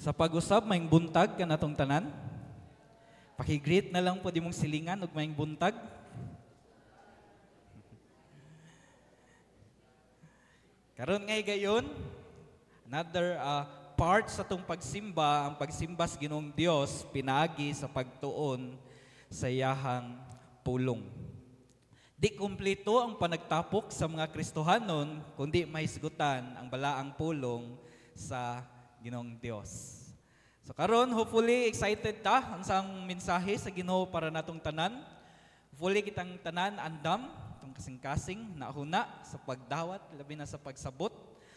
Sa pag-usab, maing buntag ka natong tanan. Pakigreet na lang po di mong silingan ug maing buntag. Karon ngay gayon, another part sa tong pagsimba, ang pagsimba sa Ginoong Dios pinaagi sa pagtuon sa iyahang pulong. Di kumpleto ang panagtapok sa mga Kristohanon kundi mahisgutan ang balaang pulong sa Ginoong Dios. So karon hopefully excited ta unsang mensahe sa Ginoo para natong tanan. Hopefully kitang tanan andam tong kasing-kasing nauna sa pagdawat labi na sa pagsabot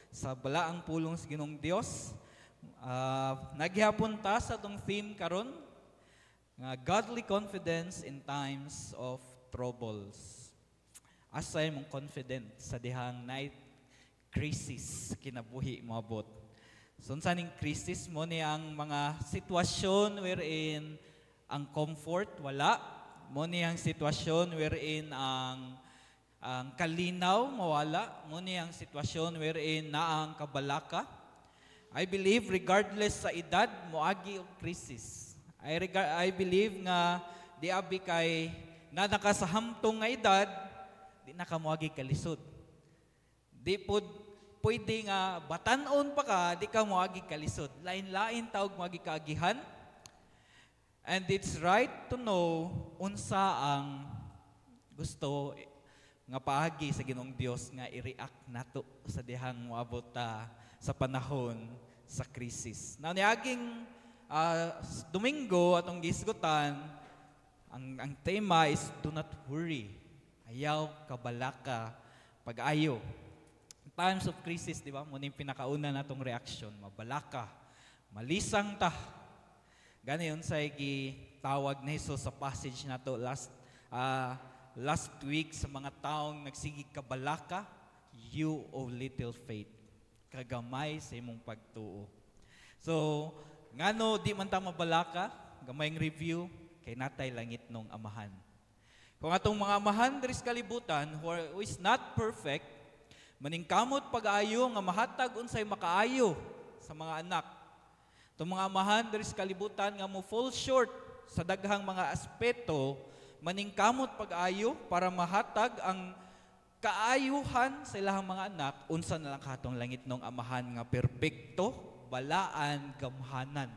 sa balaang pulong sa Ginoong Dios. Naghihapon ta sa tong theme karon nga godly confidence in times of troubles. Asay mong confident sa dihang night crisis kinabuhi moabot. So unsaning crisis mo ni ang mga sitwasyon wherein ang comfort wala, mo ni ang sitwasyon wherein ang kalinaw mawala, mo ni ang sitwasyon wherein naang kabalaka. I believe regardless sa edad moagi og crisis. I believe nga di abi kay na nakasahamtong nga edad di na ka moagi kalisod. Di pod pwede nga batanon pa ka, di ka moagi kalisod. Lain-lain tawag moagi kaagihan. And it's right to know unsa ang gusto nga paagi sa Ginoong Dios nga i-react nato sa dihang moabot ta sa panahon sa krisis. Now niaging Domingo atong gisgutan, ang tema is do not worry. Ayaw kabalaka pag-ayo. Times of crisis, di ba? Muna yung pinakauna natong reaction, mabalaka, malisang ta. Gani yun sa tawag na Jesus sa passage na to last week sa mga taong nagsigig kabalaka, you of little faith. Kagamay sa imong pagtuo. So, ngano di man ta mabalaka, gamayng review, kay natay langit nung amahan. Kung atong mga amahan diri sa kalibutan who is not perfect, maningkamot pag-ayo nga mahatag unsay makaayo sa mga anak. Itong mga amahan diri sa kalibutan nga mo fall short sa daghang mga aspeto, maningkamot pag-ayo para mahatag ang kaayuhan sa ilahang mga anak unsa na lang katong langit nung amahan nga perpekto, balaan, gamhanan.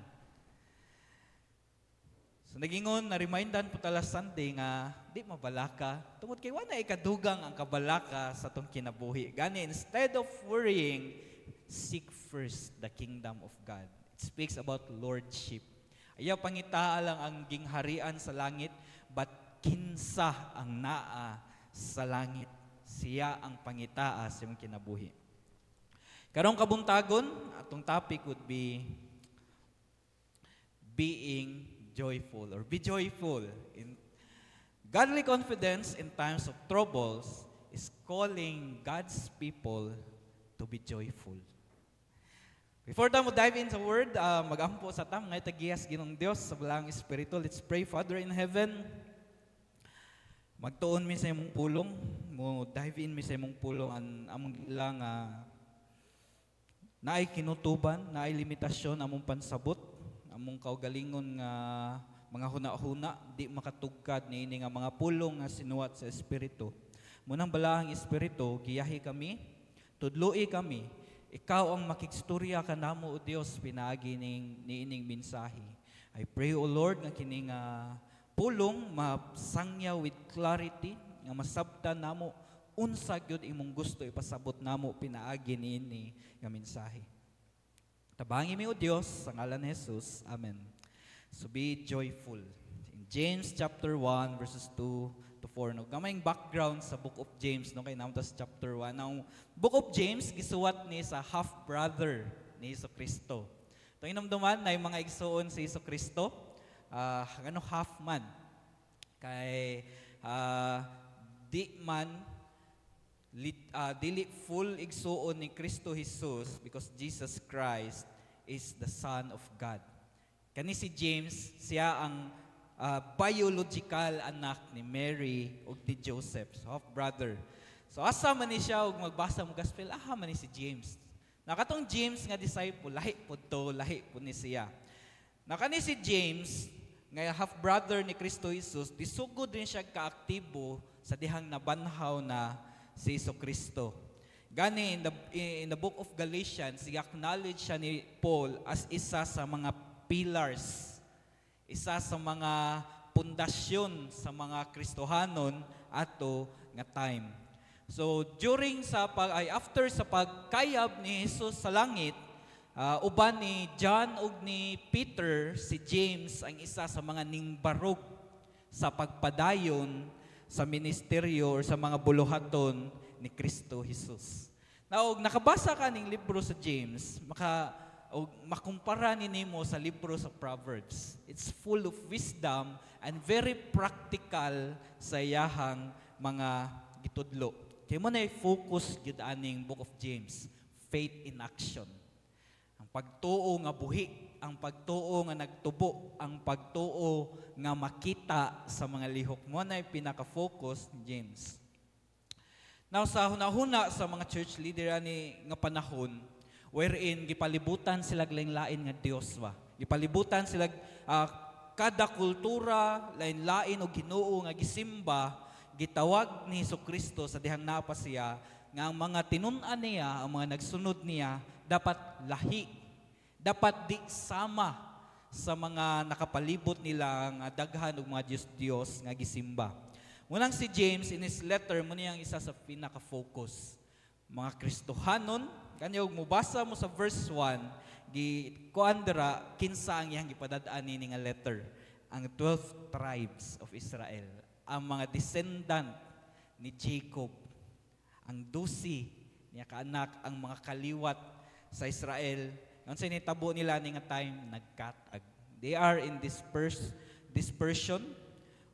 So nagingon na-remindan po tala Sunday nga di mabalaka tungod kay wala ikadugang ang kabalaka sa tong kinabuhi. Gani instead of worrying, seek first the kingdom of God. It speaks about lordship. Ayaw pangitaa lang ang gingharian sa langit, but kinsa ang naa sa langit. Siya ang pangitaa sa imong kinabuhi. Karong kabuntagon, atong topic would be being joyful or be joyful. In godly confidence in times of troubles is calling God's people to be joyful. Before tayo dive in sa word, mag-ampo sa tam ngay tagiyas Ginoong Dios sa balaang espiritu. Let's pray. Father in heaven, magtuon mi sa imong pulong, mo dive in mi sa imong pulong among ilang naay kinutuban, naay limitasyon among pansabot, among kaugalingon nga mga huna-huna di makatugkad niini nga mga pulong nga sinuwat sa espiritu. Munang balaang espiritu, giyahi kami, tudloi kami. Ikaw ang makigstorya kanamo o Dios pinaagi niining mensahe. I pray o Lord nga kining pulong masangya with clarity nga masabtan namo unsa gyud imong gusto ipasabot namo pinaagi niini nga mensahe. Tabangi mi o Dios sa ngalan ni Jesus. Amen. So be joyful. In James chapter 1 verses 2 to 4. No, gamayng background sa Book of James no kay namo sa chapter 1. Now, Book of James gisuwat ni sa half-brother ni Jesucristo. Ito inumduman na yung mga igsuon si Jesucristo, half man. Kay dili full igsuon ni Kristo Jesus because Jesus Christ is the Son of God. Kani si James, siya ang biological anak ni Mary ug ni Joseph, so half brother. So asa man ni siya og magbasa mo gospel, man ni si James. Nakatong James nga disciple, lahi po ni siya. Nakani si James, nga half-brother ni Kristo Jesus, disugod din siya kaaktibo sa dihang nabanhaw na si Iso Kristo. Gani, in the book of Galatians, i-acknowledge siya ni Paul as isa sa mga pillars, isa sa mga pundasyon sa mga Kristohanon ato nga time. So, after sa pagkayab ni Jesus sa langit, uban ni John ug ni Peter, si James ang isa sa mga ningbarog sa pagpadayon sa ministeryo or sa mga buluhaton ni Kristo Jesus. Now, nakabasa ka ning libro sa James, makumpara nimo sa libro sa Proverbs. It's full of wisdom and very practical sa iyahang mga gitudlo. Kaya mo na i-focus gid aning Book of James, faith in action. Ang pagtuo nga buhi, ang pagtuo nga nagtubo, ang pagtuo nga makita sa mga lihok mo na pinaka-focus ni James. Now sa hunahuna sa mga church leader ani nga panahon, wherein gipalibutan sila lain-lain nga Dios ba. Gipalibutan sila kada kultura lain-lain og Ginoo nga gisimba, gitawag ni Jesucristo sa dihang napa siya nga ang mga tinun-an niya, ang mga nagsunod niya dapat lahi, dapat di sama sa mga nakapalibot nila nga daghan og mga Diyos nga gisimba. Munang si James in his letter mo niyang isa sa pinaka-focus. Mga Kristohanon, kanya og mubasa mo sa verse 1, kuandra kinsa ang iyang gipadad-an ni nga letter, ang 12 tribes of Israel, ang mga descendant ni Jacob, ang 12 niya kaanak, ang mga kaliwat sa Israel. Yung sa initabo nila ni nga time, nagkatag. They are in dispersion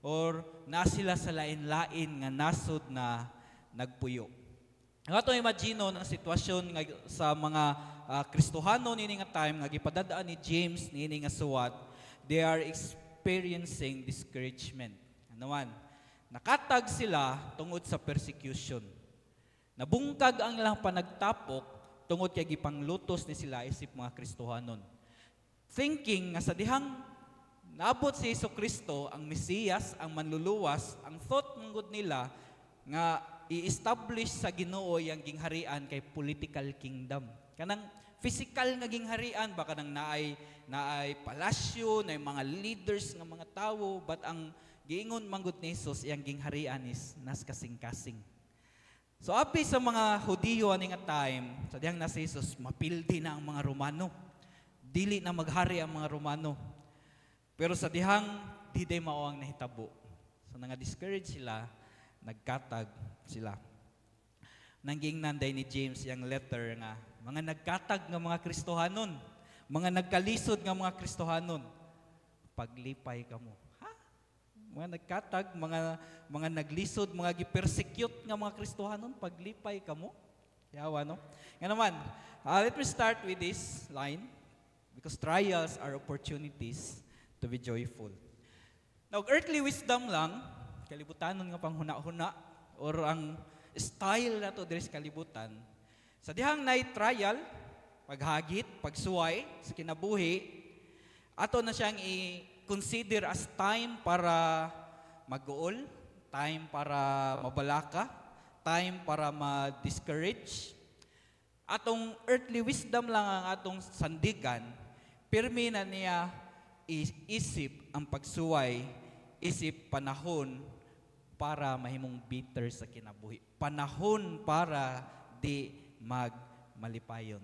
or na sila sa lain-lain nga nasod na nagpuyo. Ang ato imagino ng sitwasyon nga sa mga Kristohano nini nga time nga gipadadaan ni James nini nga suwat, they are experiencing discouragement. Ano man? Nakatag sila tungod sa persecution. Nabungkag ang ilang panagtapok tungod kay gipanglutos ni sila isip mga Kristohanon. Thinking nga sa dihang naabot si Jesucristo, ang Mesiyas, ang manluluwas, ang thought manggod nila nga i-establish sa Ginoo yang gingharian kay political kingdom. Kanang physical nga gingharian, baka nang naay palasyo, naay mga leaders nga mga tawo, but ang giingon manggod ni Jesus, yang gingharian is nas kasing-kasing. So api sa mga Hudiyo ani nga time, sa dihang na si Jesus, mapildi na ang mga Romano. Dili na maghari ang mga Romano. Pero sa dihang di day mao ang nahitabo. So nga-discourage sila, nagkatag sila. Nangging nanday ni James yang letter nga, mga nagkatag nga mga Kristohanon, mga nagkalisod nga mga Kristohanon, paglipay kamo. Mga nagkatag, mga naglisod, mga gipersecute nga mga Kristohanon, paglipay kamo. Yawa, no? Nga naman, let me start with this line, because trials are opportunities to be joyful. Now, earthly wisdom lang, kalibutanon nga panghuna-huna, or ang style na to sa kalibutan, sa dihang night trial, paghagit, pagsuway, sa kinabuhi, ato na siyang consider as time para mag-uol, time para mabalaka, time para ma-discourage. Atong earthly wisdom lang ang atong sandigan, pirmi na niya isip ang pagsuway, isip panahon para mahimong bitter sa kinabuhi. Panahon para di magmalipayon.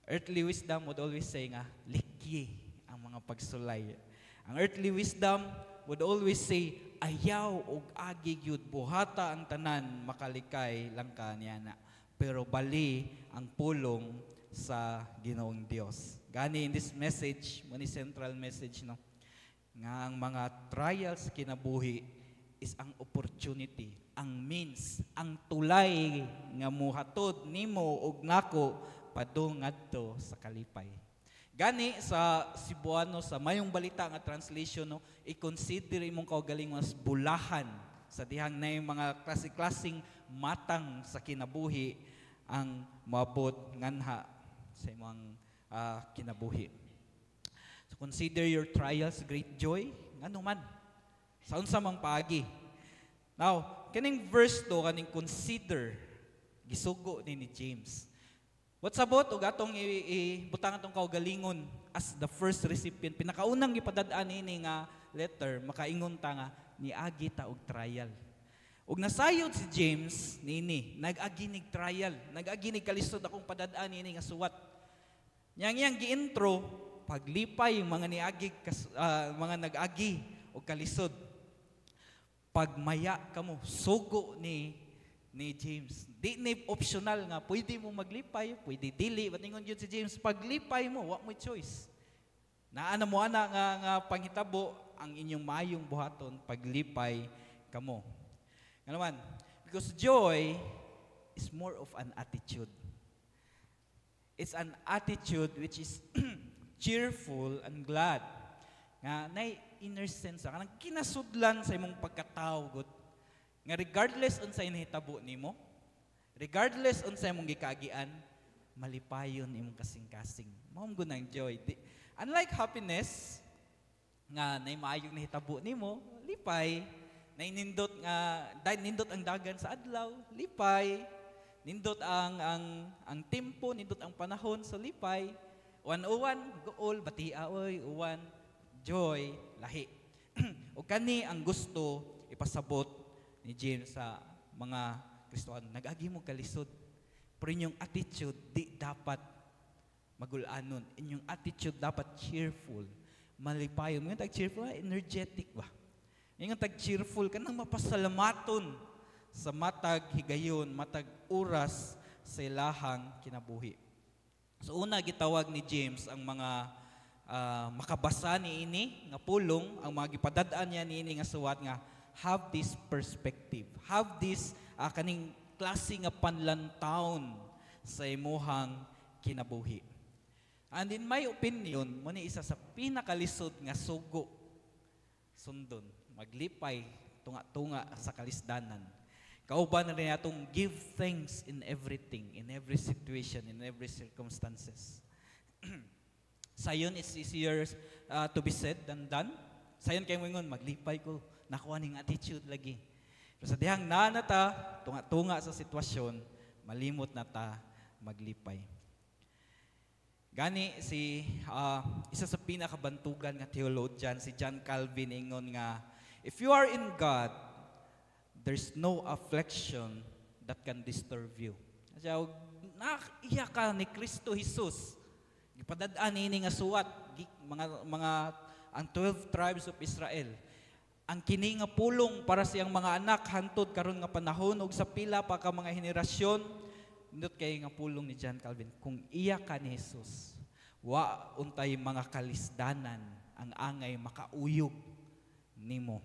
Earthly wisdom would always say nga, likyi ang mga pagsulay. Ang earthly wisdom would always say, ayaw og agi gyud buhata ang tanan, makalikay lang ka niya na. Pero bali ang pulong sa Ginoong Dios. Gani in this message, muni central message, no, nga ang mga trials kinabuhi is ang opportunity, ang means, ang tulay nga muhatod nimo og nako padung ngadto sa kalipay. Gani sa Cebuano, sa Mayong Balita nga translation, no, i-consider imong kaugaling mas bulahan sa dihang na yung mga klase-klaseng matang sa kinabuhi, ang moabot nganha sa imong kinabuhi. So consider your trials great joy, ngano man sa unsa mang paagi. Now, kaning verse to kaning consider gisugo ni James. What's about og atong ibutang atong kaugalingon as the first recipient, pinakaunang gipadad-an ini nga letter, makaingon ta nga niagi ta og trial. Ug nasayod si James nini, nag-aginig trial, nag-aginig kalisod akong padad-an ini nga suwat. Yang gi-intro paglipay yung mga niagig mga nag-agi og kalisod. Pagmaya kamo sugo ni James. Di ni optional nga pwede mo maglipay, pwede dili. Batingon yun si James, paglipay mo, wa mo choice. Naana mo ana nga panghitabo ang inyong mayong buhaton paglipay kamo. Ano man? Because joy is more of an attitude. It's an attitude which is cheerful and glad. Nga nay inner sense kanang kinasudlan sa imong pagkatao gud. Nga regardless unsa inahitabo nimo, regardless unsa imong gikaagian, malipayon imong kasing-kasing. Mao gud ang joy. Unlike happiness nga nay maayong nahitabo nimo, lipay. Nay nindot ang dagan sa adlaw, lipay. Nindot ang tempo, nindot ang panahon sa lipay. Uwan-uwan, gool, batia oy, uwan, joy, lahi. O kani ang gusto ipasabot ni James sa mga Kristohan. Nag-agi mo kalisod. Pero inyong attitude di dapat magulanon. Inyong attitude dapat cheerful. Malipayon. Ngayon tag-cheerful, energetic ba? Ngayon tag-cheerful ka nang mapasalamaton sa matag higayon, matag oras sa ilahang kinabuhi. So una gitawag ni James ang mga makabasa ni ini nga pulong, ang mga gipadad-an niya ni ini nga suwat nga have this perspective. Have this kaning klase nga panlantawon sa imuhang kinabuhi. And in my opinion, mo ni isa sa pinakalisod nga sugo sundon, maglipay tunga-tunga sa kalisdanan. Kauban na rin atong give thanks in everything, in every situation, in every circumstances. Sayon is easier to be said than done. Sayon kayo ngon maglipay ko, nakuha ning attitude lagi. Pero sa dihang na ta, tunga-tunga sa sitwasyon, malimot na ta maglipay. Gani si isa sa pinakabantugan nga theologian, si John Calvin, ingon nga, if you are in God, there's no affliction that can disturb you. Kasi naiya ka ni Kristo Jesus. Gipadad-an ini nga suwat mga ang 12 tribes of Israel. Ang kini nga pulong para siyang mga anak hantod karon nga panahon ug sa pila pa ka mga henerasyon, nindot kay nga pulong ni John Calvin. Kung iya ka ni Jesus, wa untay mga kalisdanan ang angay makauyog nimo.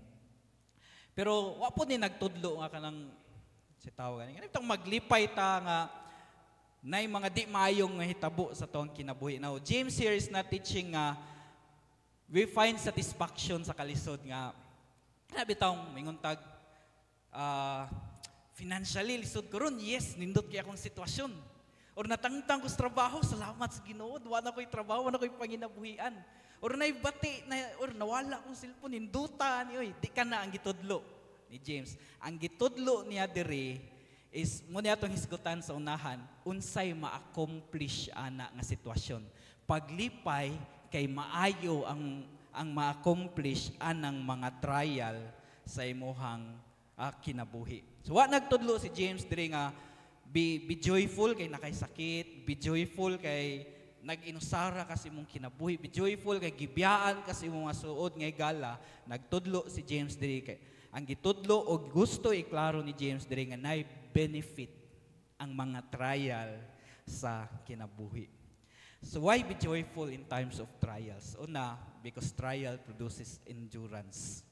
Pero wa po ni nagtudlo nga kanang si tao ganing. Itong maglipay ta nga nay mga di maayong nga hitabo sa tuang kinabuhi. Now, James here is not teaching nga we find satisfaction sa kalisod nga grabe taong mingon tag financially lisod ko ron. Yes, nindot kay akong sitwasyon. Or natangtang ko sa trabaho, salamat sa Ginoo, wala ko'y trabaho, wala ko'y panginabuhian. Or naibati, or nawala kong cellphone, nindutan, di ka na ang gitudlo ni James. Ang gitudlo niya diri is, muna itong hisgutan sa unahan, unsay ma-accomplish ana nga sitwasyon. Paglipay, kay maayo ang ma-accomplish anang mga trial sa imuhang kinabuhi. So, wa nagtudlo si James diri nga, be joyful kay nakay sakit, be joyful kay nag-inusara kasi mong kinabuhi. Be joyful kay gibiyaan kasi mong masuod ngay gala. Nagtudlo si James diri kay ang gitudlo o gusto iklaro ni James diri nga nay benefit ang mga trial sa kinabuhi. So why be joyful in times of trials? Una, because trial produces endurance.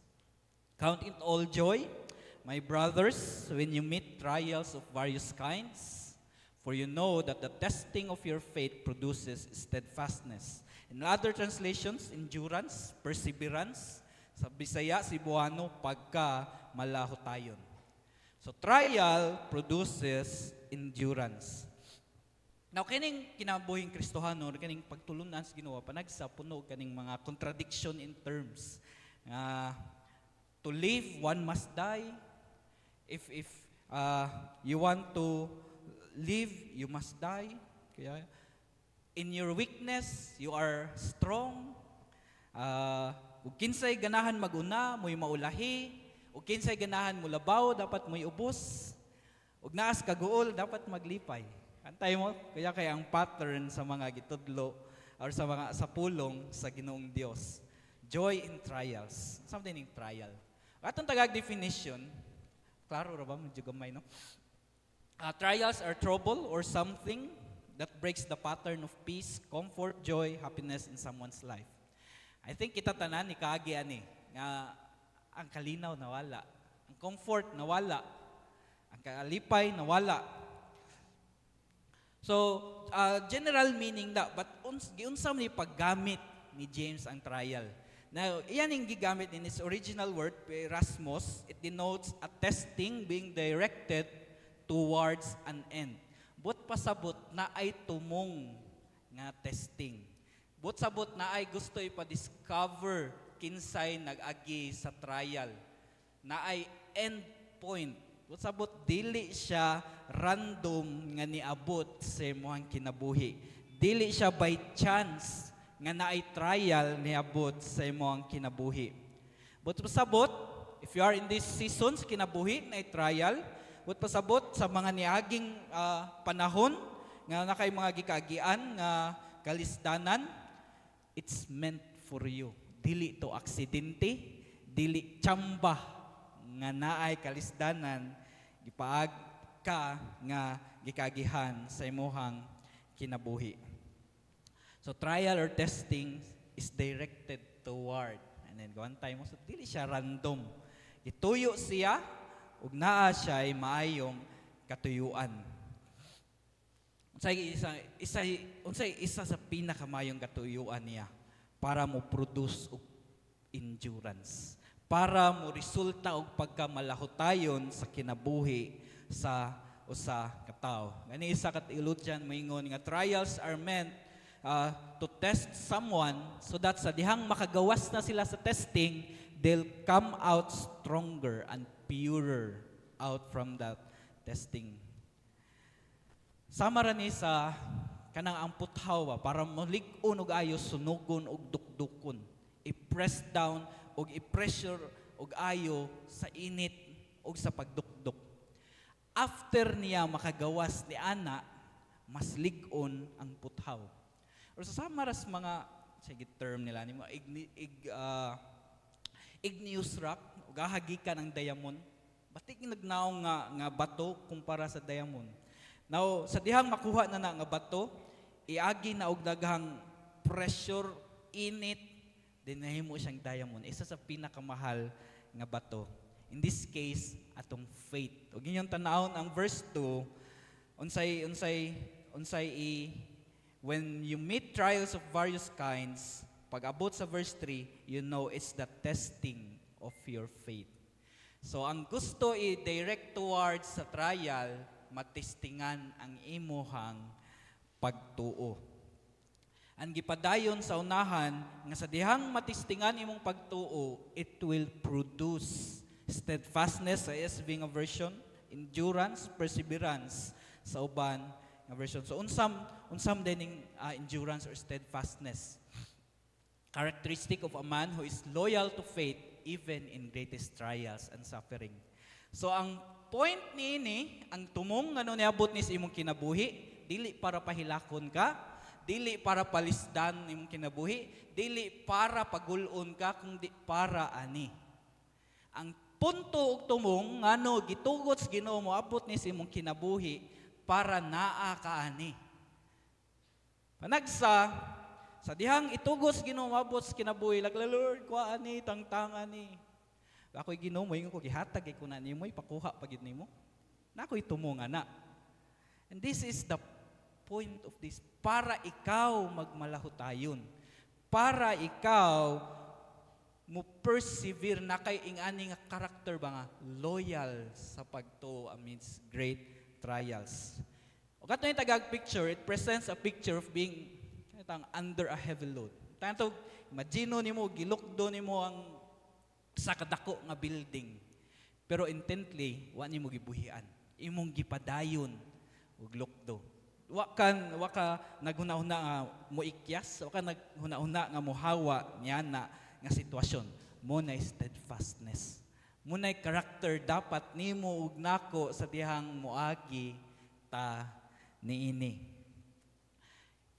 Count it all joy, my brothers, when you meet trials of various kinds, for you know that the testing of your faith produces steadfastness. In other translations, endurance, perseverance. Sa Bisaya, Cebuano, pagka malahotayon. So trial produces endurance. Now, kining kinabuhing Kristohano, kining pagtulunan sa Ginoo, panagsa puno kaning mga contradiction in terms. To live, one must die. If you want to live, you must die. Kaya, in your weakness, you are strong. Ug kinsay ganahan maguna, mo'y maulahi. Ug kinsay ganahan mo labaw, dapat mo'y ubos. Ug naas kaguol, dapat maglipay. Antay mo, kaya ang pattern sa mga gitudlo or sa pulong sa Ginoong Dios. Joy in trials. Something in trial. Atong tagag definition, klaro ra ba medyo gamay no? Trials are trouble or something that breaks the pattern of peace, comfort, joy, happiness in someone's life. I think kita tanan ni kaagi ani nga ang kalinaw nawala, ang comfort nawala, ang kalipay nawala. So, general meaning da, but giunsam ni paggamit ni James ang trial. Now, iyan yung gigamit in its original word, Erasmus. It denotes a testing being directed towards an end. But pasabot na ay tumong nga testing. But sabot na ay gusto ipa-discover kinsay nag-agi sa trial. Na ay end point. But sabot dili siya random nga niabot sa imong kinabuhi. Dili siya by chance nga naay trial niabot sa imong kinabuhi. But pasabot, if you are in this season sa kinabuhi na trial, but pasabot sa mga niaging panahon nga nakay mga gikaagian nga kalisdanan, it's meant for you. Dili to aksidente, dili tsamba nga naay kalisdanan, gipaag ka nga gikagihan sa imuhang kinabuhi. So trial or testing is directed toward, and then one time mo, so dili siya random. Ituyo siya, ug naa siya ay maayong katuyuan. Unsay isa sa pinakamayong katuyuan niya para mo produce og endurance, para mo resulta og pagkamalahotayon sa kinabuhi sa usa ka tawo. Gani isa ka theologian moingon nga trials are meant to test someone so that sa dihang makagawas na sila sa testing, they'll come out stronger and purer out from that testing. Sama ra ni sa kanang ang puthaw para molig-on og ayo sunugon og dukdukon, i-press down og i-pressure og ayo sa init og sa pagdukduk. After niya makagawas ni ana, mas lig-on ang puthaw. Or sa samaras mga sige term nila ni igneous rock ug gahagikan ang diamond. Batik nagnaong nga bato kumpara sa diamond. Now, sa dihang makuha na nga bato, iagi na og daghang pressure, init, din nahimo siyang diamond. Isa sa pinakamahal nga bato. In this case, atong faith. Ug inyong tanawon ang verse 2, when you meet trials of various kinds, pag abot sa verse 3, you know it's the testing of your faith. So ang gusto i-direct towards sa trial, matestingan ang imuhang pagtuo. Ang gipadayon sa unahan nga sa dihang matestingan imong pagtuo, it will produce steadfastness sa ESV nga version, endurance, perseverance sa uban nga version. So unsam dining endurance or steadfastness. Characteristic of a man who is loyal to faith even in greatest trials and suffering. So ang point niini, ang tumong nga niabot ni sa imong kinabuhi, dili para pahilakon ka, dili para palisdan imong kinabuhi, dili para pagulon ka, kundi para ani. Ang punto ug tumong ngano gitugot sa Ginoo moabot ni sa imong kinabuhi para naa ka ani. Panagsa sa dihang itugos Ginoo moabot sa kinabuhi, lagla Lord ko ani tangtang ani. Ako'y Ginoo mo ingon ko gihatag ko na nimo ipakuha pagid nimo. Na ako'y tumong ana. And this is the point of this, para ikaw magmalahutayon, para ikaw mo persevere na kay ingani nga karakter ba nga loyal sa pagtuo amidst great trials. O kato yung tagag picture, it presents a picture of being under a heavy load. Tanto, imagino nimo gilukdo nimo ang sa kadako nga building. Pero intently, wa nimo gibuhian. Imong gipadayon og lukdo. Wa ka naghuna-huna nga moikyas, wa ka naghuna-huna nga mohawa niya na nga sitwasyon. Mo na steadfastness. Mo na character dapat nimo ug nako sa dihang moagi ta niini.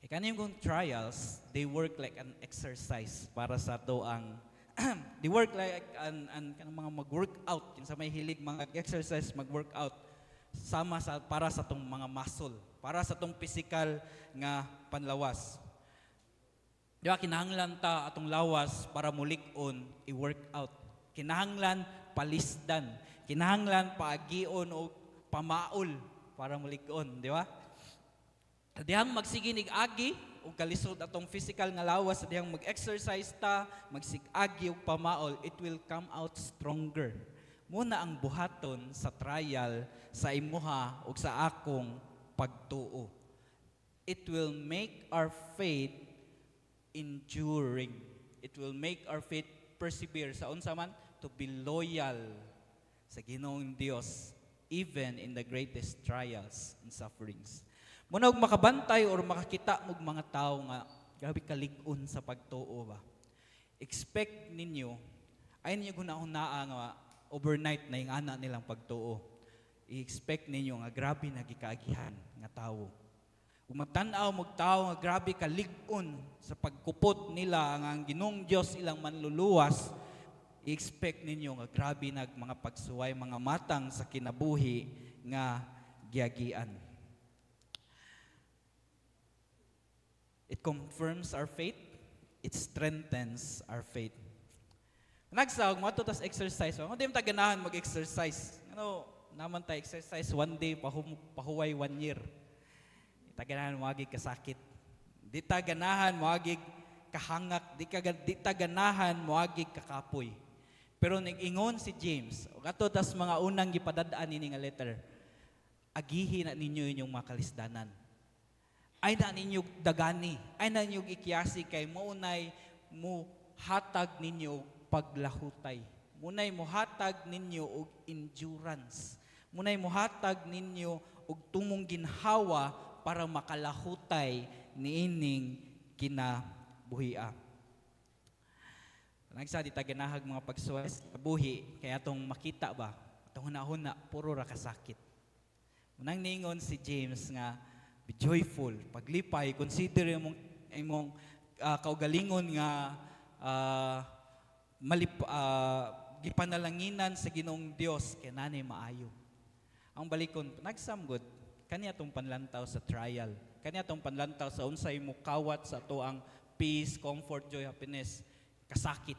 Kaya kaniyong trials, they work like an exercise para sa to ang they work like an mga mag-workout, kinsa may hilig mga exercise, mag-workout sama sa para sa tong mga muscle, para sa tong physical nga panlawas. Di ba kinahanglan ta atong lawas para mulik-on i-workout. Kinahanglan palisdan, kinahanglan paagion o pamaol para mulik-on, di ba? Dihang magsiginig agi o kalisod atong physical nga lawas, dihang mag-exercise ta, magsig-agi o pamaol, it will come out stronger. Muna ang buhaton sa trial sa imuha o sa akong pagtuo. It will make our faith enduring. It will make our faith persevere. Sa unsa man, to be loyal sa Ginoong Dios even in the greatest trials and sufferings. Muna og makabantay or makakita og mga tao nga grabe kalig-on sa pagtuo ba. Expect ninyo ay ninyo gunahunaa nga overnight na yung ana nilang pagtuo. I-expect ninyo nga grabe na gikaagihan nga tao. Kung magtanaw mo tao nga grabe kalig-on sa pagkupot nila ang Ginoong Dios ilang manluluwas, i-expect ninyo nga grabe nag mga pagsuway, mga matang sa kinabuhi nga giagian. It confirms our faith. It strengthens our faith. Nagsawag mo ito tas exercise. Ano di mo taganahan mag-exercise? Ano, naman tayo exercise one day, pahuway 1 year. Taganahan mo agig kasakit. Di taganahan mo agig kahangak. Di taganahan mo agig kakapoy. Pero nag-ingon si James, o kato tas mga unang gipadadaan nini nga letter, agihi na ninyo inyong mga kalisdanan. Ay na ninyo dagani, ay na ninyo ikyasi kay maunay mo hatag ninyo paglahutay. Munay mo hatag ninyo og endurance. Munay mo hatag ninyo og tumong ginhawa para makalahutay niining kinabuhia. Nagsa di taganahag mga pagsuwes sa buhi kaya atong makita ba, atong hunahuna puro ra kasakit. Munang ningon si James nga be joyful, paglipay, consider imong kaugalingon nga gipanalanginan sa Ginoong Dios kay nanay maayo. Ang balikon, nagsamgod, kani atong panlantaw sa trial, kani atong panlantaw sa unsay mo kawat sa ato ang peace, comfort, joy, happiness, kasakit.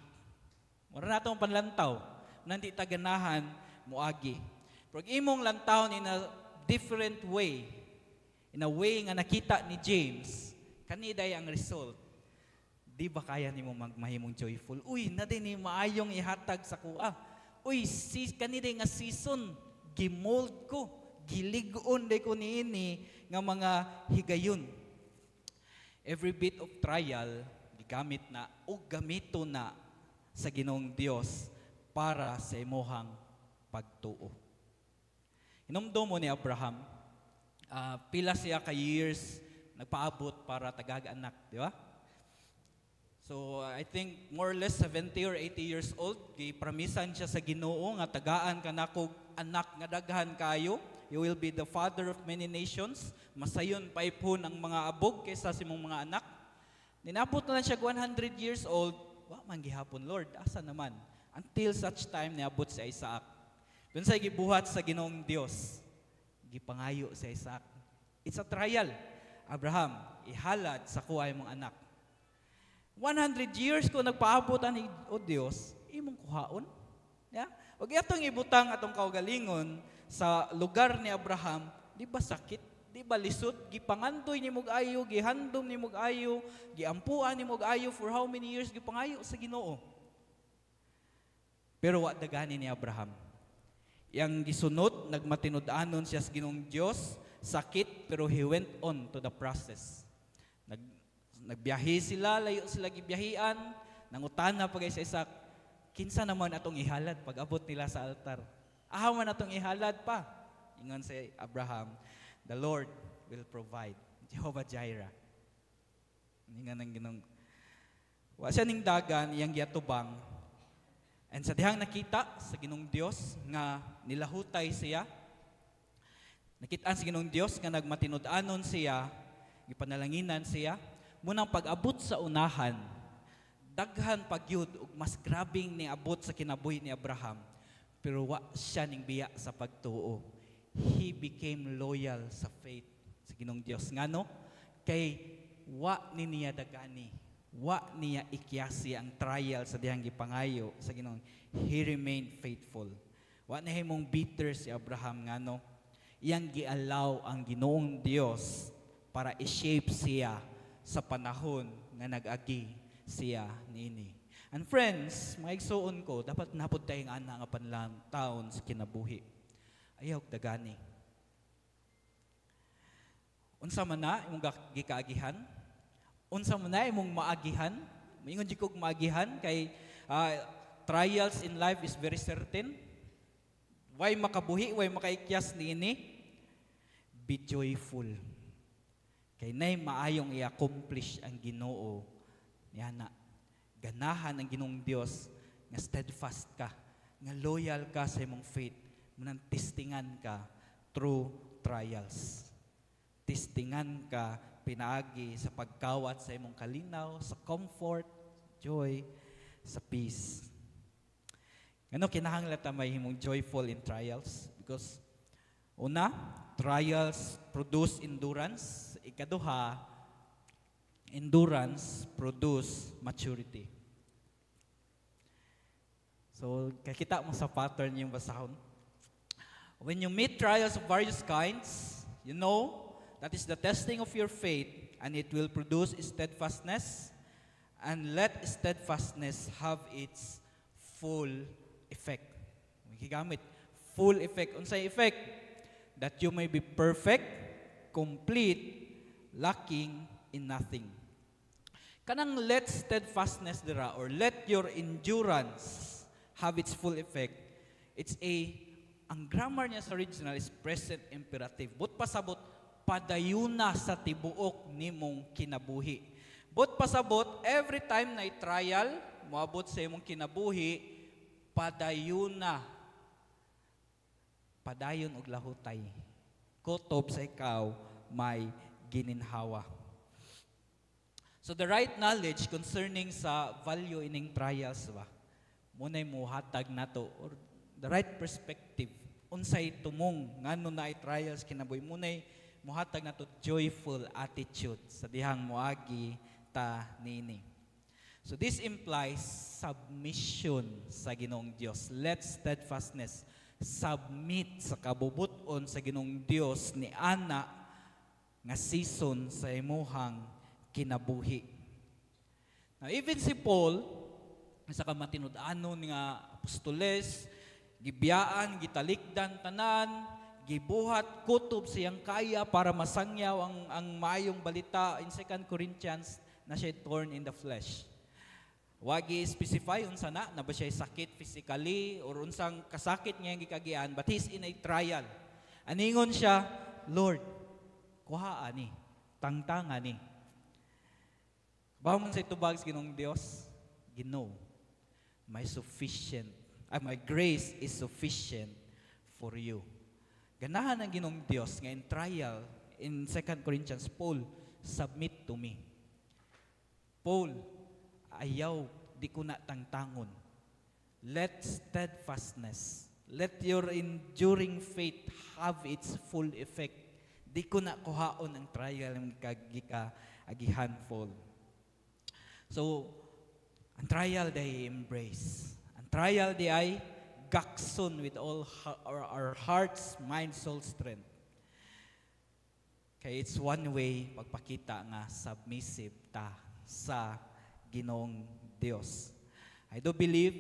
Mura na atong panlantaw, nandi taganahan, muagi. Pero imong lantaw in a different way, in a way nga nakita ni James, kaniday ang result. Di ba kaya nimo magmahimong joyful? Uy, na din ni maayong ihatag sa kuha. Uy, kaniday nga season, gimold ko, gilig-on day ko niini nga mga higayon. Every bit of trial, gigamit na o gamito na sa Ginoong Dios para sa imuhang pagtuo. Hinumdum mo ni Abraham, pila siya ka years nagpaabot para tagag-anak, di ba? So, I think more or less 70 or 80 years old, gipramisan siya sa Ginoo nga tagaan ka nako anak nga daghan kayo. You will be the father of many nations. Masayon paipon ang mga abog kaysa sa imong mga anak. Ninabot na lang siya 100 years old. Wa man gihapon, Lord, asa naman? Until such time niabot si Isaac. Doon sa gibuhat sa Ginoong Dios, gipangayo si Isaac. It's a trial. Abraham, ihalad sa kuha imong anak. 100 years ko nagpaabot ani o Dios, imong kuhaon. Yeah? Og atong ibutang atong kaugalingon sa lugar ni Abraham, di ba sakit? Di ba lisod? Gipangandoy ni mog ayo, gihandom ni mog ayo, giampuan ni mog ayo for how many years gipangayo sa Ginoo. Pero wa dagani ni Abraham. Yang gisunod, nagmatinud-anon siya sa Ginoong Dios, sakit, pero he went on to the process. Nagbiyahe sila, layo sila gibiyahian, nangutana pagay sa Isaac, kinsa naman atong ihalad pag abot nila sa altar. Ahaman atong ihalad pa. Ingon si Abraham, the Lord will provide. Jehovah Jireh. Ingon ang ginong, wa siya ning dagan, iyang giatubang. And sa dihang nakita sa Ginong Dios nga nilahutay siya, nakitaan sa Ginong Dios nga nagmatinud-anon siya, gipanalanginan siya, munang pag-abot sa unahan, daghan pagyud ug mas grabing ni abot sa kinabuhi ni Abraham, pero wa siya ning biya sa pagtuo. He became loyal sa faith sa Ginong Dios. Ngano? Kay wa ni niya dagani, wa niya ikyasi ang trial sa dihang gipangayo sa Ginong. He remained faithful. Wa na himong bitter si Abraham. Ngano? Iyang gialaw ang Ginoong Dios para i-shape siya sa panahon nga nag-agi siya niini. And friends, mga igsuon ko, dapat napod tayong ana nga panlang taon sa kinabuhi. Ayaw dagani. Unsa man na imong gikaagihan? Unsa man na imong maagihan? Moingon jud kog maagihan kay trials in life is very certain. Way makabuhi, way makaikyas niini. Be joyful. Kay nay maayong i-accomplish ang Ginoo. Yana, ganahan ang Ginoong Dios nga steadfast ka, nga loyal ka sa imong faith, munang testingan ka through trials. Testingan ka pinaagi sa pagkawat sa imong kalinaw, sa comfort, joy, sa peace. Ano kinahanglan ta may himong joyful in trials? Because una, trials produce endurance. Ikaduha, endurance produce maturity. So, kakita mo sa pattern yung basahon. When you meet trials of various kinds, you know that is the testing of your faith, and it will produce steadfastness, and let steadfastness have its full effect. Gigamit full effect. Unsay effect? That you may be perfect, complete, lacking in nothing. Kanang let steadfastness dira, or let your endurance have its full effect. It's ang grammar niya sa original is present imperative. But pasabot, padayuna sa tibuok nimong kinabuhi. But pasabot, every time na trial, moabot sa imong kinabuhi, padayuna. Padayon og lahutay. Kutob sa ikaw, may gininhawa. So the right knowledge concerning sa value ining trials ba, munay muhatag nato, or the right perspective unsay tumong ngano na trials kinabuhi, munay muhatag nato joyful attitude sa dihang moagi ta nini. So this implies submission sa Ginoong Dios. Let steadfastness submit sa kabubuton sa Ginoong Dios ni ana nga season sa imuhang kinabuhi. Now, even si Paul, sa kamatinud-anon nga apostoles, gibiyaan, gitalikdan tanan, gibuhat kutob siyang kaya para masangyaw ang maayong balita. In 2 Corinthians, na siya torn in the flesh. Wagi specify unsa na ba siya sakit physically or unsang kasakit nga gikagian, but he's in a trial. Aningon siya, Lord, kuha ani, tangtang ani. Bawang sa itubag sa Ginoong Dios, Ginoo, my grace is sufficient for you. Ganahan ang Ginoong Dios nga in trial, in 2 Corinthians, Paul, submit to me. Paul, ayaw, di ko na tangtangon. Let steadfastness, let your enduring faith have its full effect. Di ko na kuhaon ang trial ng agihan fall. So, ang trial day embrace. Ang trial day ay gakson with all our hearts, mind, soul, strength. Kaya it's one way pagpakita nga submissive ta sa Ginoong Dios. I do believe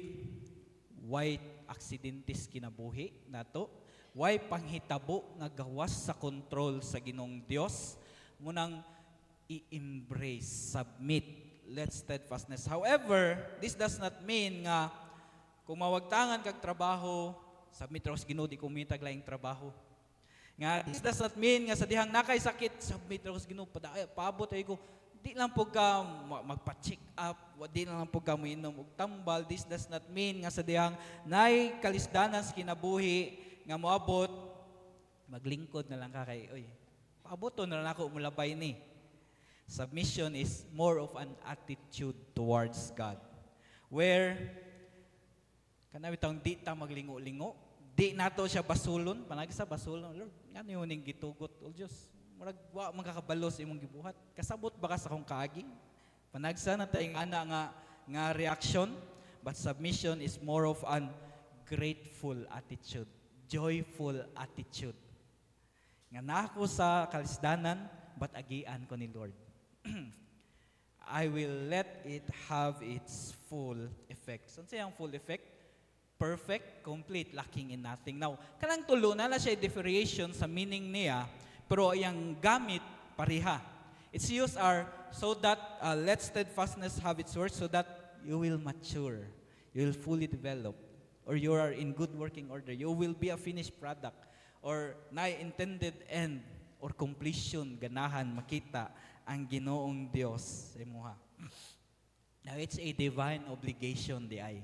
white accidentes kinabuhi nato. way panghitabo nga gawas sa control sa Ginoong Dios, munang i-embrace, submit, let steadfastness. However, this does not mean nga kung mawagtangan kag trabaho, submit raw sa Ginoo, di kumitag laing trabaho. Nga, this does not mean nga sa dihang nakay sakit, submit raw sa Ginoo, paabot ay ko, di lang po ka magpa-check up, di lang po ka mainom og tambal. This does not mean nga sa dihang nay kalisdanan sa kinabuhi nga moabot, maglingkod na lang ka kay, oy, paabot to na lang ako mulabay ni. Submission is more of an attitude towards God. Where, kanawitang di ta maglingo-lingo, di nato siya basulon, panagi sa basulon, Lord, yan yun yung gitugot, O Diyos, maragwa magkakabalos imong gibuhat. Kasabot ba ka sa akong kaaging? Panagsa na tayong ana nga reaction, but submission is more of an grateful attitude, joyful attitude. Nga nako sa kalisdanan, but agian ko ni Lord. I will let it have its full effect. So, siyang full effect? Perfect, complete, lacking in nothing. Now, kanang tulo na siya differentiation sa meaning niya, pero yung gamit, pariha. Its use are so that, let steadfastness have its work so that you will mature, you will fully develop, or you are in good working order. You will be a finished product, or na intended end, or completion, ganahan, makita, ang Ginoong Dios sa imuha. Now, it's a divine obligation di ay.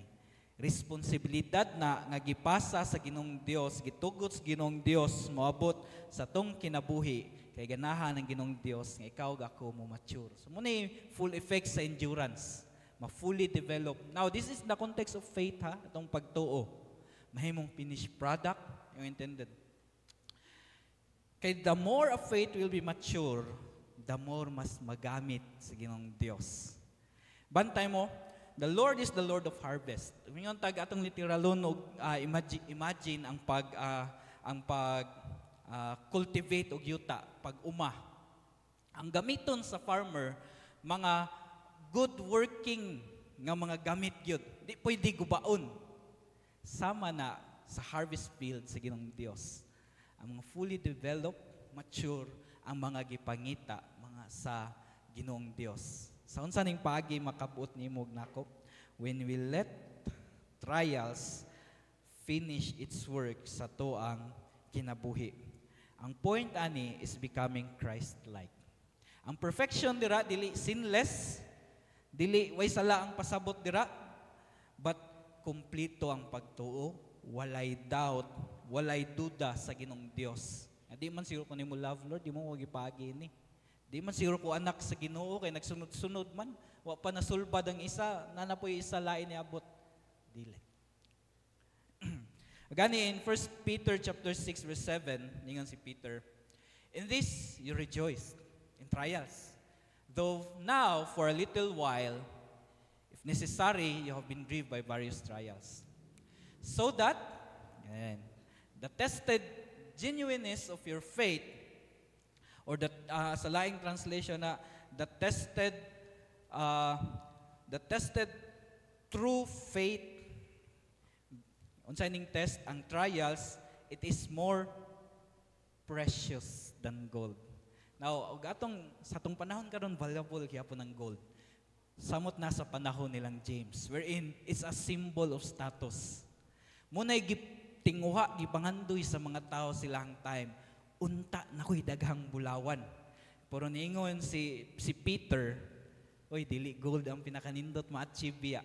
Responsibilidad na nga gipasa sa Ginoong Dios, gitugot sa Ginoong Dios, moabot sa tong kinabuhi, kay ganahan ng Ginoong Dios, nga ikaw ako mo mature. So, muna full effect sa endurance, ma-fully develop. Now, this is the context of faith, ha? Itong pagtuo. Mahimong finished product, yung intended. Kay the more a faith will be mature, the more mas magamit sa Ginoong Dios. Bantay mo, the Lord is the Lord of harvest. Ngayon tag atong literalon og imagine ang cultivate og yuta pag uma. Ang gamiton sa farmer mga good working nga mga gamit gyud. Di pwede gubaon. Sama na sa harvest field sa Ginoong Dios. Ang mga fully developed, mature ang mga gipangita mga sa Ginoong Dios. Sa unsa ning paagi makabuot nimo nako when we let trials finish its work sa toang kinabuhi. Ang point ani is becoming Christ-like. Ang perfection dira dili sinless, dili way sala ang pasabot dira, but kumpleto ang pagtuo, walay doubt, walay duda sa Ginoong Dios. Di man siguro ko nimo love Lord, di mo magipagi ni. Di man siguro ko anak sa Ginoo kay nagsunod-sunod man, wa pa nasulbad ang isa, nana po isa lain ni abot. Dili. Gani in 1 Peter chapter 6 verse 7, ningon si Peter, in this you rejoice in trials, though now for a little while, if necessary, you have been grieved by various trials, so that the tested genuineness of your faith, or the sa laing translation na the tested true faith, unsa ning test ang trials, it is more precious than gold. Now, sa atong panahon karon valuable gyapon ang gold. Samot na sa panahon nilang James, wherein it's a symbol of status. Muna'y tinguha, gipangandoy sa mga tao silang time, unta na ko'y daghang bulawan. Pero niingon si Peter, oy, dili gold ang pinakanindot ma-achieve biya.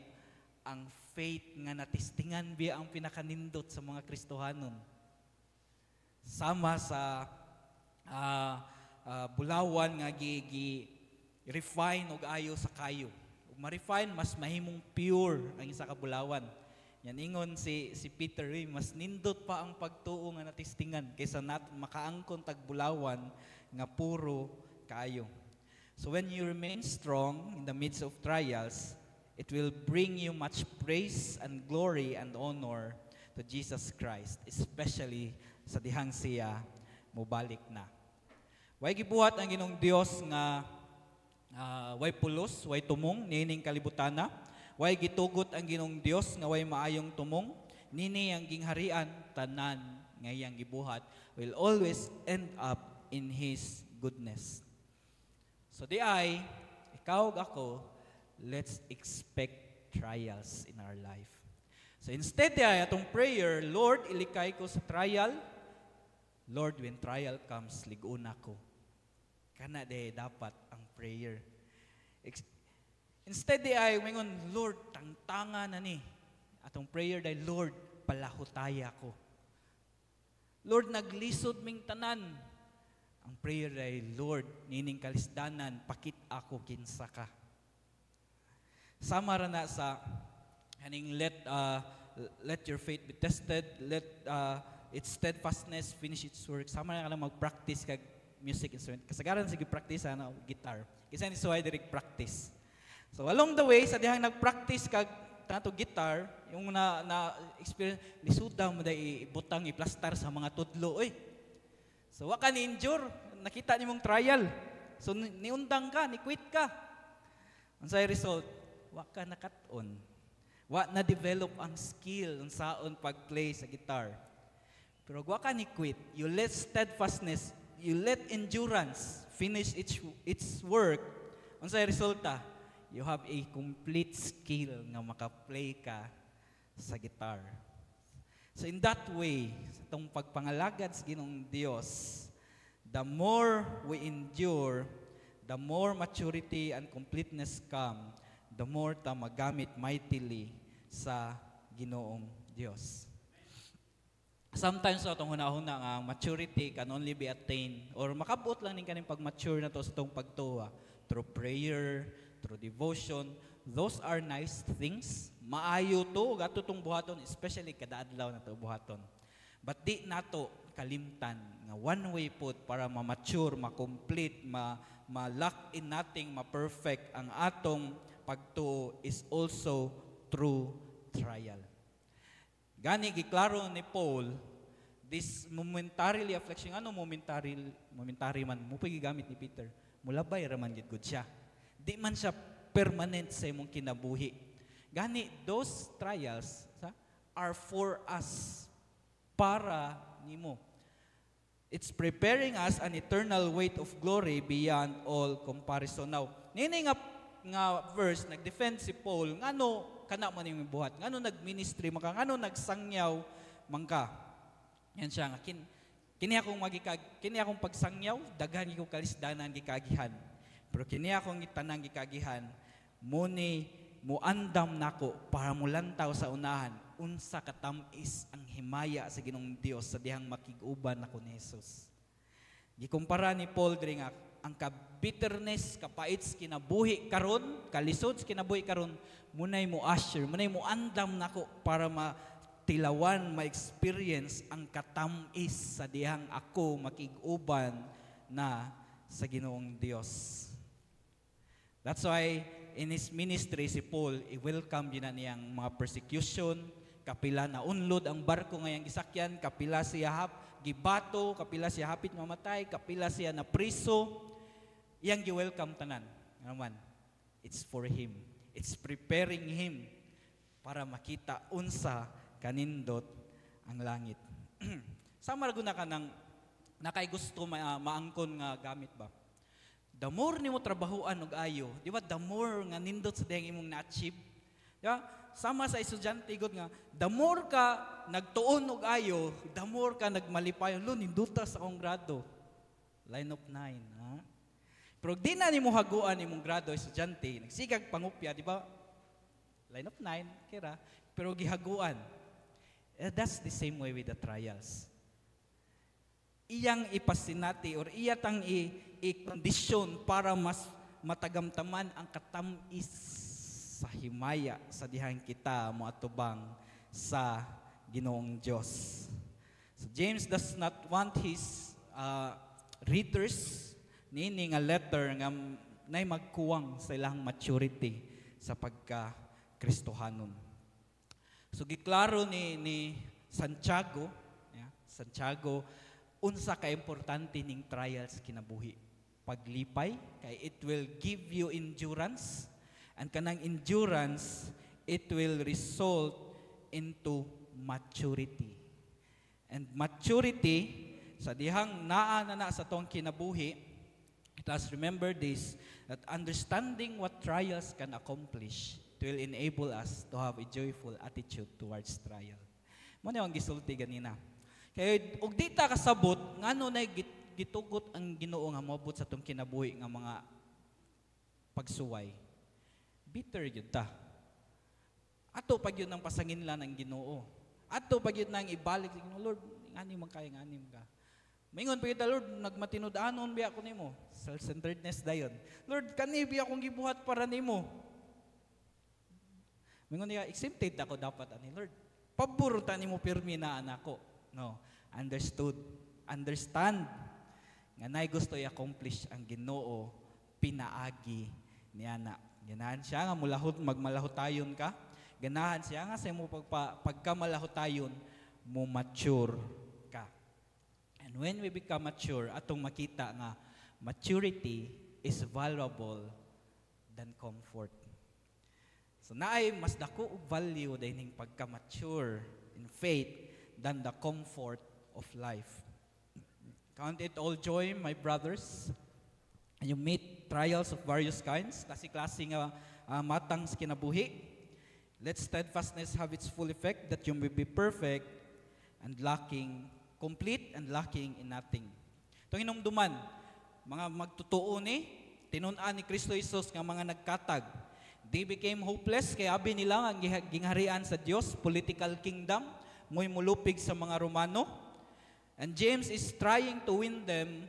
Ang faith nga natistingan biya ang pinakanindot sa mga Kristohanon. Sama sa bulawan nga refine og ayo sa kayo. Ug ma-refine, mas mahimong pure ang isa ka bulawan. Yan ingon si Peter, mas nindot pa ang pagtuo nga natistingan kaysa makaangkon tagbulawan nga puro kayo. So when you remain strong in the midst of trials, it will bring you much praise and glory and honor to Jesus Christ, especially sa dihang siya mobalik na. Way gibuhat ang Ginoong Dios nga way pulos, way tumong nining kalibutana. Way gitugot ang Ginoong Dios nga way maayong tumong, nini ang gingharian tanan nga iyang gibuhat will always end up in His goodness. So di ay, ikaw ug ako, let's expect trials in our life. So instead di ay atong prayer, Lord, ilikay ko sa trial. Lord, when trial comes, ligon ako. Kana di dapat ang prayer. Instead di ay umingon, Lord, tangtanga na ni. Atong prayer dahil, Lord, palahutaya ko. Lord, naglisod ming tanan. Ang prayer dahil, Lord, nining kalisdanan, pakit ako kinsa ka. Sama ra na sa haning let your faith be tested, let its steadfastness finish its work. Sama na ka lang mag-practice kag music instrument. Kasagaran sige practice na guitar. Kasi ni suway direct practice. So along the way sa dihang nag-practice kag tanto guitar, yung na experience lisuda mo dai ibutang iplastar sa mga tudlo oy. So wa ka ni injure, nakita nimong trial. So niundang ka, ni quit ka. Unsay result? Wa ka nakat-on. Wa na develop ang skill unsaon pag-play sa guitar. Pero wa ka ni quit. You let steadfastness, you let endurance finish its work. Unsay resulta? You have a complete skill nga maka-play ka sa guitar. So in that way, sa itong pagpangalagad sa Ginoong Dios, the more we endure, the more maturity and completeness come, the more ta magamit mightily sa Ginoong Dios. Sometimes sa itong hunahuna nga maturity can only be attained or makabot lang ning kaning pag-mature na to sa itong pagtuwa through prayer, through devotion. Those are nice things. Maayo to, gato tong buhaton, especially kada adlaw na to buhaton. But di nato kalimtan nga one way put para ma-mature, ma-complete, ma-lock in nating ma-perfect ang atong pagtuo is also through trial. Gani giklaro ni Paul, this momentarily affliction, ano momentary man, mo gigamit ni Peter, mulabay raman gid gud siya. Di man siya permanent sa imong kinabuhi. Gani, those trials are for us, para nimo. It's preparing us an eternal weight of glory beyond all comparison. Now, nini nga verse, nag-defend si Paul, ngano kana man yung buhat, ngano nag-ministry man ka, ngano nagsangyaw man ka. Yan siya nga, kini akong pagsangyaw, daghan ko kalisdanan gikagihan. Pero kini akong itanang gikagihan, muni muandam nako para mulantaw sa unahan unsa katamis ang himaya sa Ginoong Dios sa dihang makig-uban nako ni Jesus. Gikumpara ni Paul diri nga ang ka-bitterness, kapait kinabuhi karon, kalisod kinabuhi karon, munay mo usher, munay mo andam nako para matilawan, ma-experience ang katamis sa dihang ako makig-uban na sa Ginoong Dios. That's why in his ministry si Paul, i-welcome din na niyang mga persecution, kapila na unlod ang barko ngayang gisakyan, kapila siya gibato, kapila siya hapit mamatay, kapila siya na priso, iyang gi-welcome tanan. Naman, it's for him. It's preparing him para makita unsa kanindot ang langit. Sama guna ka ng nakay gusto maangkon nga gamit ba? The more nimo trabahoan og ayo, di ba? The more nga nindot sa dihang imong na-achieve. Di ba? Sama sa estudyante gud nga, the more ka nagtuon og ayo, the more ka nagmalipayon. Lo, ninduta sa akong grado. Line of 9, ha? Pero di na nimo haguan imong grado estudyante, nagsigag pangupya, di ba? Line of 9, kira. Pero gihaguan. That's the same way with the trials. Iyang ipasinati or iyatang i-kondisyon para mas matagamtaman ang katamis sa himaya sa dihang kita moatubang sa Ginoong Dios. So James does not want his readers nini nga letter nga nay magkuwang sa ilang maturity sa pagka Kristohanon. So giklaro ni Santiago, Santiago, unsa ka importante ning trials kinabuhi. Paglipay kay it will give you endurance, and kanang endurance it will result into maturity. And maturity, sa dihang naa na sa tong kinabuhi, let us remember this, that understanding what trials can accomplish, it will enable us to have a joyful attitude towards trial. Muna yung gisulti ganina. Kaya, og di ta kasabot, ngano na gitugot ang Ginoo nga moabot sa tong kinabuhi nga mga pagsuway. Bitter yun ta. Ato pag yun ang pasanginlan ng Ginoo. Ato pag yun ang ibalik sa Ginoo, Lord, nganim man kaya, nganim ka. Maingon pa yun, Lord, nagmatinud-anon biya ko nimo. Self-centeredness dayon. Lord, kani biya akong gibuhat para nimo. Maingon niya, exempted ako dapat ani, Lord. Pabor ta nimo pirmi na anako. No, understand nga nay gusto i-accomplish ang Ginoo pinaagi niya na. Ganahan siya nga magmalahutayon ka. Ganahan siya nga sa imo pagkamalahutayon mo mature ka. And when we become mature, atong makita nga maturity is valuable than comfort. So naay mas dako og value dining pagka-mature in faith than the comfort of life. Count it all joy, my brothers, and you meet trials of various kinds, klase-klase nga matang sa kinabuhi. Let steadfastness have its full effect, that you may be perfect and complete and lacking in nothing. Itong hinumduman, mga magtutuo ni, tinun-an ni Kristo Jesus nga mga nagkatag. They became hopeless, kaya abi nila ang gingharian sa Dios, political kingdom, mo'y mulupig sa mga Romano. And James is trying to win them,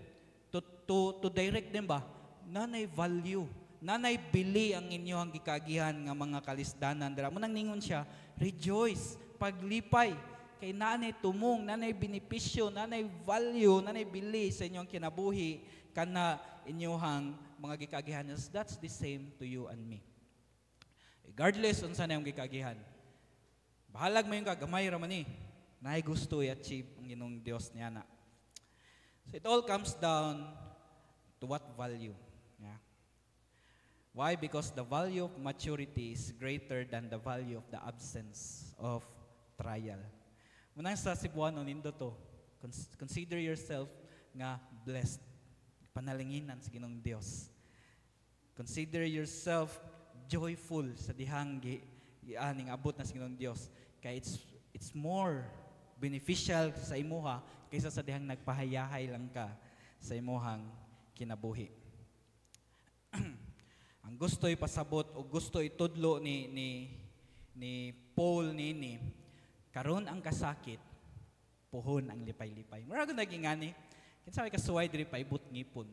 to direct them ba? Nanay value, nanay bili ang inyong gikagihan nga mga kalisdanan. Dara mo nang ningon siya, rejoice, paglipay, kay nanay tumong, nanay benepisyo, nanay value, nanay bili sa inyong kinabuhi, kana inyong mga gikagihan. That's the same to you and me. Regardless unsa na yung gikagihan, bahalag mo yung kagamay raman ni, naay gusto i-achieve ang Ginoong Dios niya na. So it all comes down to what value. Yeah. Why? Because the value of maturity is greater than the value of the absence of trial. Munang sa Cebuano nindo to, consider yourself nga blessed. Panalinginan sa Ginoong Dios. Consider yourself joyful sa dihang gianing abot na sa Ginoong Dios. Kaya it's more beneficial sa imuha kaysa sa dihang nagpahayahay lang ka sa imuhang kinabuhi. Ang gusto'y pasabot o gusto'y tudlo ni Paul nini, karon ang kasakit, puhon ang lipay-lipay. Mura ko naging ani, kinsa may kasuway diri paibot ngipon.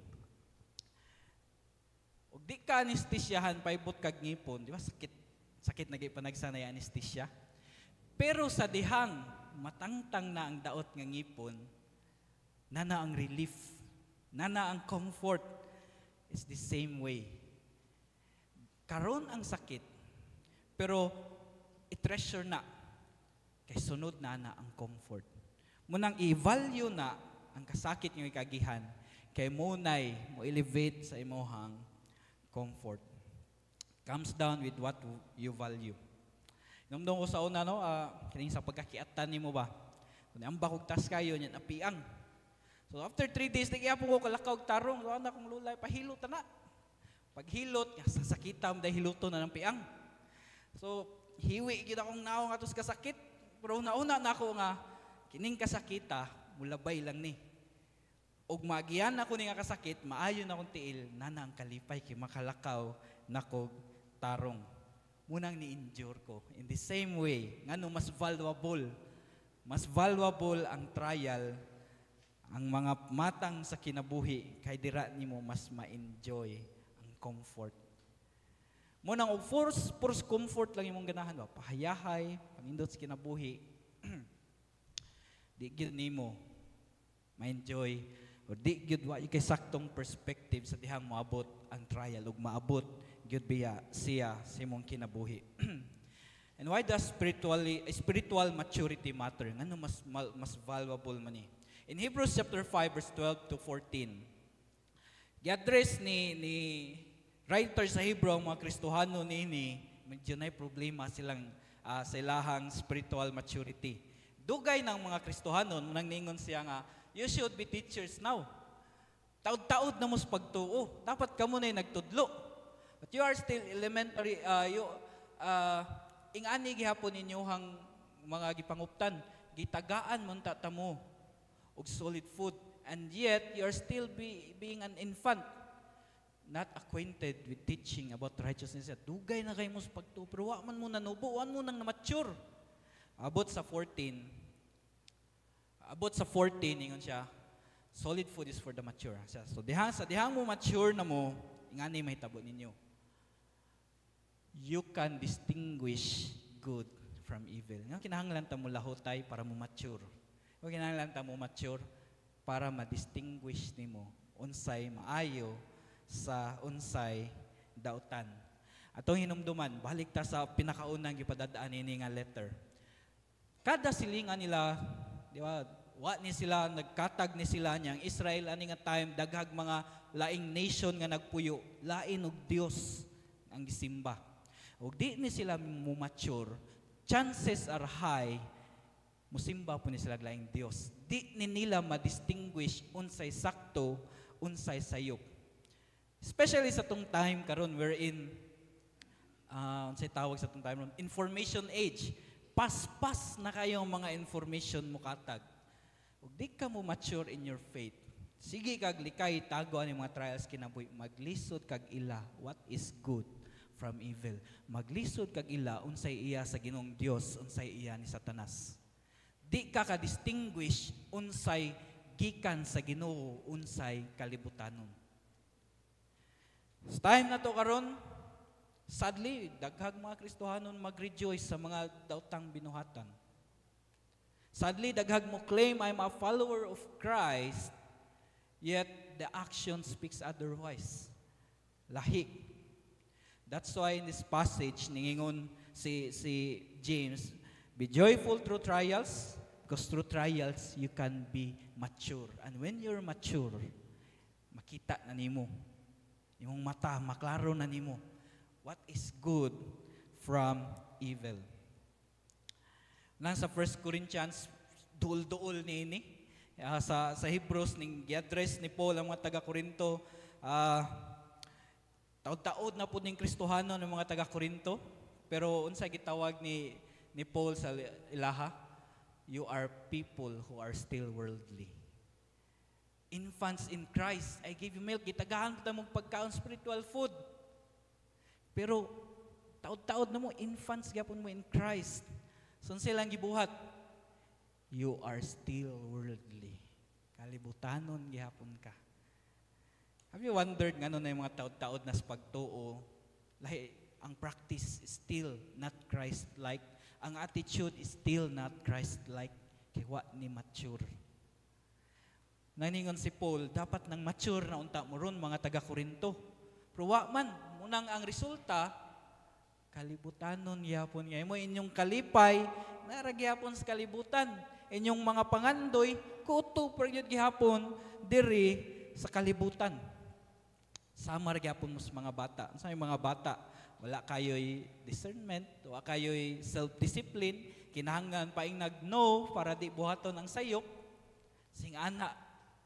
Og di ka anesthesiahan paibot kag ngipon, di ba sakit nagay panagsanay anesthesia. Pero sa dihang matangtang na ang daot nga ngipon, nana ang relief, nana ang comfort. It's the same way. Karon ang sakit, pero i-treasure na, kay sunod na ang comfort. Munang i-value na ang kasakit ng ikagihan, kay munay mo elevate sa imohang comfort. Comes down with what you value. Namdong ko sa una, no, kining sa pagkakiatan ni mo ba? Kung ang bakog tas kayo, yan apiang. So after 3 days, nagyapo ko kalakaw tarong, so anak kong lulay, pahilot na. Paghilot, sasakitam dahil hiluto na ng piang. So, hiwi gid akong naong atos kasakit, pero una na ako nga, kining kasakita, mulabay lang ni. Og magiyan ako ni nga kasakit, maayon akong tiil, nana ang kalipay, kay makalakaw, nakog tarong. Munang ni-endure ko. In the same way, ngano mas valuable ang trial, ang mga matang sa kinabuhi, kay dira nimo mas ma-enjoy ang comfort. Munang og force comfort lang imong ganahan ba? Pahayahay, pangindot sa kinabuhi. Di gyud nimo ma-enjoy o di gyud wa kay saktong perspective sa dihang moabot ang trial ug maabot gyud biya siya sa imong kinabuhi. And why does spiritual maturity matter? Ngano mas valuable man ni? In Hebrews chapter 5 verse 12 to 14, gi-address ni writer sa Hebrew ang mga Kristohano nini, medyo na problema silang sa ilahang spiritual maturity. Dugay ng mga Kristohanon nang ningon siya nga, you should be teachers now. Taud-taud na mo sa pagtuo. Dapat kamo na nagtudlo. But you are still elementary, ingani gihapon ninyohang mga gipanguptan, gitagaan mo tamo og solid food. And yet, you are still being an infant, not acquainted with teaching about righteousness. Dugay na kayo mo sa pagtuo, pero wa man mo nanubo, wa mo nang na-mature. Abot sa 14, ingon siya, solid food is for the mature. So dihang mo mature na mo, ingani mahitabo ninyo. You can distinguish good from evil. Nga kinahanglan ta mo lahutay para mo mature. Nga kinahanglan ta mo mature para ma-distinguish nimo unsay maayo sa unsay dautan. Atong hinumduman, balik ta sa pinakaunang gipadadaan ini nga letter. Kada silingan nila, di ba? Wa ni sila nagkatag ni sila niyang Israel ani nga time daghag mga laing nation nga nagpuyo, lain og Dios ang gisimba. Ug di ni sila mo mature, chances are high musimba po ni sila laing Dios. Di ni nila ma-distinguish unsay sakto, unsay sayop. Especially sa tong time karon wherein unsay tawag sa tong time ron, information age. Pas-pas na kayong mga information mo katag. Ug di ka mo mature in your faith. Sige kag likay tago ani mga trials kinabuhi, maglisod kag ila what is good from evil. Maglisod kag ila unsay iya sa Ginoong Dios, unsay iya ni Satanas. Di ka ka-distinguish unsay gikan sa Ginoo, unsay kalibutanon. Sa time na to karon, sadly, daghang mga Kristohanon mag-rejoice sa mga daotang binuhatan. Sadly, daghang mo claim, I'm a follower of Christ, yet the action speaks otherwise. Lahi. That's why in this passage, ningingon si James, be joyful through trials, because through trials, you can be mature. And when you're mature, makita na nimo. Imong mata, maklaro na nimo. What is good from evil? Nang sa 1 Corinthians, duol-duol ni sa Hebrews, ning gi-address ni Paul ang mga taga-Korinto, taod-taod na po ning Kristohanon ng mga taga-Korinto, pero unsa gitawag ni Paul sa ilaha, you are people who are still worldly. Infants in Christ, I gave you milk, gitagahan kita mong pagkaon spiritual food. Pero taod-taod na mo, infants gyapon mo in Christ. So silang gibuhat, you are still worldly. Kalibutanon gihapon ka. Have you wondered ngano na yung mga taod-taod na sa pagtuo, lahi ang practice is still not Christ-like. Ang attitude is still not Christ-like. Kaya wa ni mature. Naningon si Paul, dapat nang mature na unta mo ron mga taga-Korinto. Pero wa man, munang ang resulta, kalibutanon yapon nga. Imo inyong kalipay, naragyapon sa kalibutan. Inyong mga pangandoy, kuto per yun gihapon, diri sa kalibutan. Sama gyapon mo sa mga bata. Sa mga bata, wala kayo'y discernment, wala kayo'y self-discipline, kinahanglan paing nag-no para di buhaton ang sayop, sing ana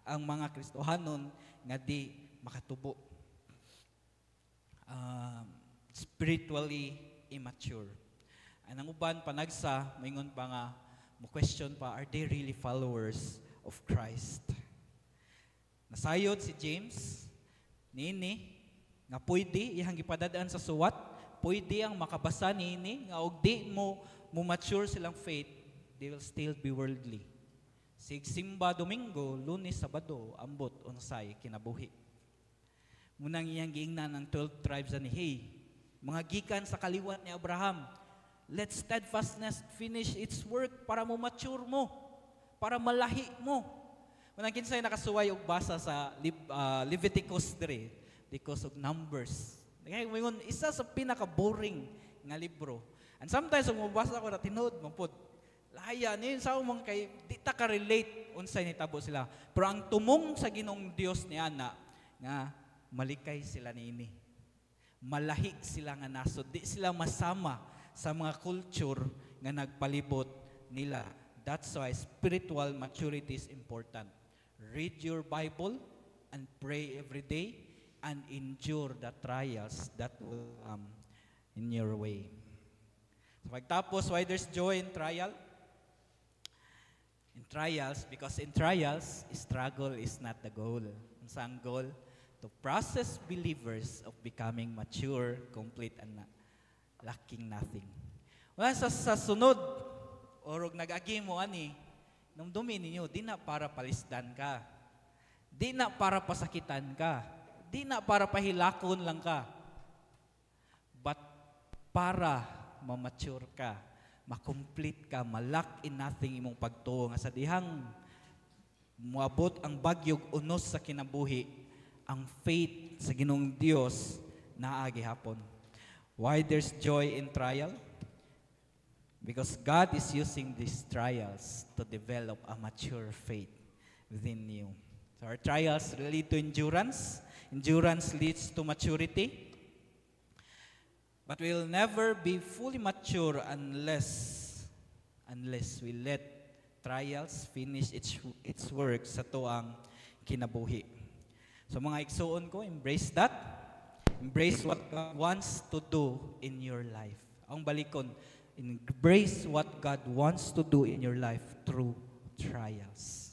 ang mga Kristohanon nga di makatubo. Spiritually immature. Ang uban panagsa, maingon pa nga, mo question pa, are they really followers of Christ? Nasayod si James, nini, nga pwede, ihang gipadadaan sa suwat, pwede ang makabasa nini, nga og di mo mature silang faith, they will still be worldly. Simba Domingo, Lunes, Sabado, ambot, unsay, kinabuhi. Munang iyang giingnan ng 12 tribes ani, hey, mga gikan sa kaliwat ni Abraham, let steadfastness finish its work para mo mature mo, para malahi mo. Munang kinsay nakasuway og basa sa Leviticus dire, because of Numbers. Ngayon, isa sa pinaka-boring nga libro. And sometimes, kung mabasa ko na tinood, mapod, lahaya, niyon sa umang kay, di ta ka-relate, unsay nitabo sila. Pero ang tumong sa Ginong Dios ni Ana, nga malikay sila niini. Malahi sila nga nasod. Di sila masama sa mga culture nga nagpalibot nila. That's why spiritual maturity is important. Read your Bible and pray every day and endure the trials that will come in your way. So pagtapos, why there's joy in trial? In trials, because in trials, struggle is not the goal. Ang goal? To process believers of becoming mature, complete, and lacking nothing. Wala sa sunod, orog nag-agi mo ani, nung dumi ninyo, di na para palisdan ka. Di na para pasakitan ka. Di na para pahilakon lang ka. But para ma-mature ka, ma-complete ka, malak in nothing imong pagtuo nga sa dihang muabot ang bagyog unos sa kinabuhi, ang faith sa Ginoong Dios naagi hapon. Why there's joy in trial? Because God is using these trials to develop a mature faith within you. So our trials lead to endurance. Endurance leads to maturity. But we'll never be fully mature unless we let trials finish its work sa tuang kinabuhi. So mga igsuon ko, embrace that. Embrace what God wants to do in your life. Ang balikon, embrace what God wants to do in your life through trials.